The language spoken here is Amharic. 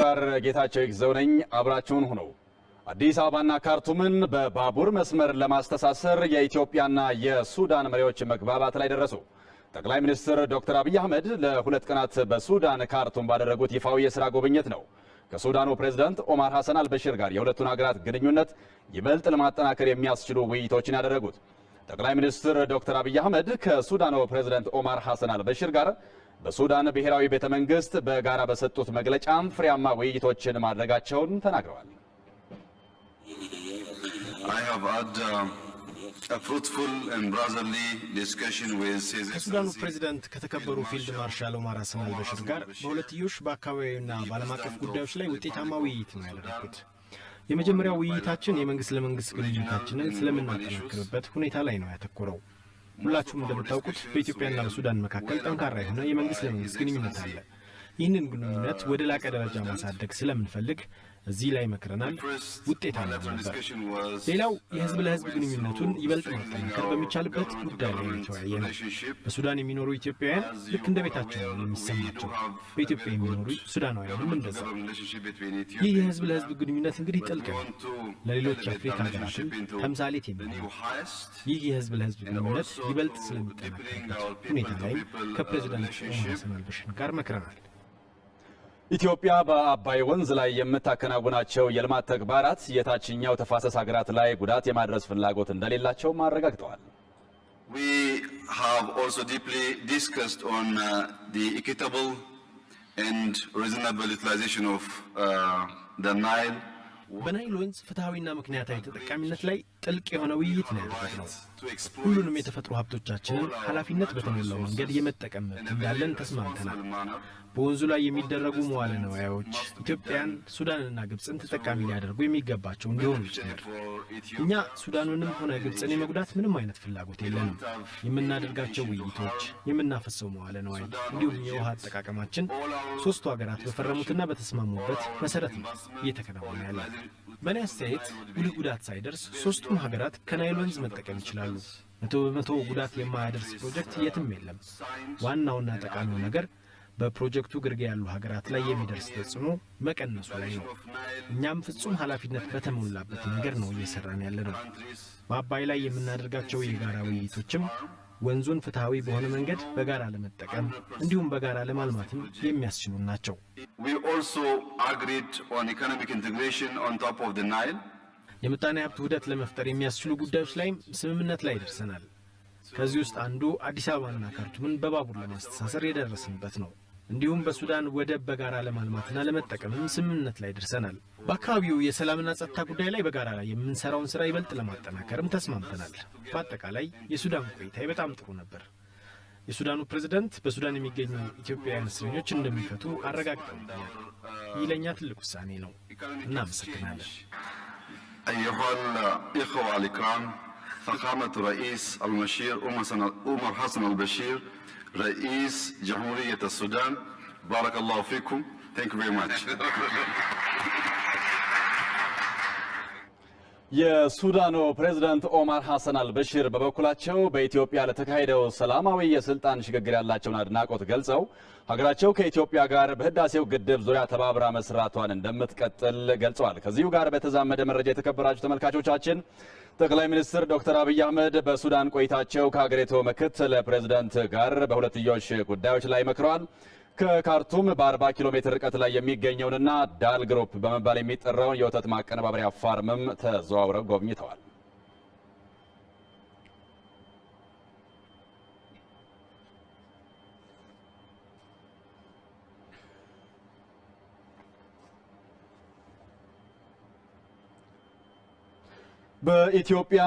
ጋር ጌታቸው ይግዘውነኝ አብራችሁን ሆነው አዲስ አበባና ካርቱምን በባቡር መስመር ለማስተሳሰር የኢትዮጵያና የሱዳን መሪዎች መግባባት ላይ ደረሱ። ጠቅላይ ሚኒስትር ዶክተር አብይ አህመድ ለሁለት ቀናት በሱዳን ካርቱም ባደረጉት ይፋዊ የሥራ ጉብኝት ነው ከሱዳኑ ፕሬዝዳንት ኦማር ሐሰን አልበሽር ጋር የሁለቱን ሀገራት ግንኙነት ይበልጥ ለማጠናከር የሚያስችሉ ውይይቶችን ያደረጉት። ጠቅላይ ሚኒስትር ዶክተር አብይ አህመድ ከሱዳኑ ፕሬዝዳንት ኦማር ሐሰን አልበሽር ጋር በሱዳን ብሔራዊ ቤተ መንግስት በጋራ በሰጡት መግለጫም ፍሬያማ ውይይቶችን ማድረጋቸውን ተናግረዋል። I have had a fruitful and brotherly discussion with ከሱዳኑ ፕሬዝዳንት ከተከበሩ ፊልድ ማርሻል ኦማር ሐሰን አልበሽር ጋር በሁለትዮሽ በአካባቢውና በዓለም አቀፍ ጉዳዮች ላይ ውጤታማ ውይይት ነው ያደረጉት። የመጀመሪያው ውይይታችን የመንግስት ለመንግስት ግንኙነታችንን ስለምናጠናክርበት ሁኔታ ላይ ነው ያተኮረው። ሁላችሁም እንደምታውቁት በኢትዮጵያና በሱዳን መካከል ጠንካራ የሆነ የመንግስት ለመንግስት ግንኙነት አለ። ይህንን ግንኙነት ወደ ላቀ ደረጃ ማሳደግ ስለምንፈልግ እዚህ ላይ መክረናል፣ ውጤታማ ነበር። ሌላው የህዝብ ለህዝብ ግንኙነቱን ይበልጥ ማጠናከር በሚቻልበት ጉዳይ ላይ ተወያየን። በሱዳን የሚኖሩ ኢትዮጵያውያን ልክ እንደ ቤታቸው የሚሰማቸው፣ በኢትዮጵያ የሚኖሩ ሱዳናውያንም እንደዛ። ይህ የህዝብ ለህዝብ ግንኙነት እንግዲህ ጥልቅ ነው፣ ለሌሎች አፍሪካ ሀገራትም ተምሳሌት የሚሆን። ይህ የህዝብ ለህዝብ ግንኙነት ይበልጥ ስለሚጠናከርበት ሁኔታ ላይ ከፕሬዝዳንት ኦማር ሐሰን አልበሽር ጋር መክረናል። ኢትዮጵያ በአባይ ወንዝ ላይ የምታከናውናቸው የልማት ተግባራት የታችኛው ተፋሰስ ሀገራት ላይ ጉዳት የማድረስ ፍላጎት እንደሌላቸው አረጋግጠዋል። We have also deeply discussed on the equitable and reasonable utilization of the Nile. በናይል ወንዝ ፍትሃዊና ምክንያታዊ ተጠቃሚነት ላይ ጥልቅ የሆነ ውይይት ነው ያደረግነው። ሁሉንም የተፈጥሮ ሀብቶቻችንን ኃላፊነት በተሞላው መንገድ የመጠቀም መብት እንዳለን ተስማምተናል። በወንዙ ላይ የሚደረጉ መዋለ ንዋዮች ኢትዮጵያን፣ ሱዳንና ግብፅን ተጠቃሚ ሊያደርጉ የሚገባቸው እንዲሆኑ ጭምር። እኛ ሱዳንንም ሆነ ግብፅን የመጉዳት ምንም አይነት ፍላጎት የለንም። የምናደርጋቸው ውይይቶች፣ የምናፈሰው መዋለ ንዋይ እንዲሁም የውሃ አጠቃቀማችን ሶስቱ ሀገራት በፈረሙትና በተስማሙበት መሰረት ነው እየተከናወነ ያለው። በእኔ አስተያየት ጉልህ ጉዳት ሳይደርስ ሶስቱም ሀገራት ከናይል ወንዝ መጠቀም ይችላሉ። 100% ጉዳት የማያደርስ ፕሮጀክት የትም የለም። ዋናውና ጠቃሚው ነገር በፕሮጀክቱ ግርጌ ያሉ ሀገራት ላይ የሚደርስ ተጽዕኖ መቀነሱ ላይ ነው። እኛም ፍጹም ኃላፊነት በተሞላበት መንገድ ነው እየሰራን ያለነው። በአባይ ላይ የምናደርጋቸው የጋራ ውይይቶችም ወንዙን ፍትሃዊ በሆነ መንገድ በጋራ ለመጠቀም እንዲሁም በጋራ ለማልማትም የሚያስችሉ ናቸው። We also agreed on economic integration on top of the Nile. የምጣኔ ሀብት ውህደት ለመፍጠር የሚያስችሉ ጉዳዮች ላይ ስምምነት ላይ ደርሰናል። ከዚህ ውስጥ አንዱ አዲስ አበባና ካርቱምን በባቡር ለማስተሳሰር የደረስንበት ነው። እንዲሁም በሱዳን ወደብ በጋራ ለማልማትና ለመጠቀምም ስምምነት ላይ ደርሰናል። በአካባቢው የሰላምና ጸጥታ ጉዳይ ላይ በጋራ የምንሰራውን ስራ ይበልጥ ለማጠናከርም ተስማምተናል። በአጠቃላይ የሱዳን ቆይታ በጣም ጥሩ ነበር። የሱዳኑ ፕሬዝዳንት በሱዳን የሚገኙ ኢትዮጵያውያን እስረኞች እንደሚፈቱ አረጋግጠውልኛል። ይህ ለእኛ ትልቅ ውሳኔ ነው። እናመሰግናለን። أيها الإخوة الكرام، فخامة رئيس المشير أومر حسن البشير رئيس جمهورية السودان، بارك الله فيكم. Thank you very much. የሱዳኑ ፕሬዝዳንት ኦማር ሐሰን አልበሽር በበኩላቸው በኢትዮጵያ ለተካሄደው ሰላማዊ የስልጣን ሽግግር ያላቸውን አድናቆት ገልጸው ሀገራቸው ከኢትዮጵያ ጋር በህዳሴው ግድብ ዙሪያ ተባብራ መስራቷን እንደምትቀጥል ገልጸዋል። ከዚሁ ጋር በተዛመደ መረጃ የተከበራችሁ ተመልካቾቻችን ጠቅላይ ሚኒስትር ዶክተር አብይ አህመድ በሱዳን ቆይታቸው ከሀገሪቱ ምክትል ፕሬዝዳንት ጋር በሁለትዮሽ ጉዳዮች ላይ መክረዋል። ከካርቱም በ40 ኪሎ ሜትር ርቀት ላይ የሚገኘውንና ዳል ግሩፕ በመባል የሚጠራውን የወተት ማቀነባበሪያ ፋርምም ተዘዋውረው ጎብኝተዋል። በኢትዮጵያ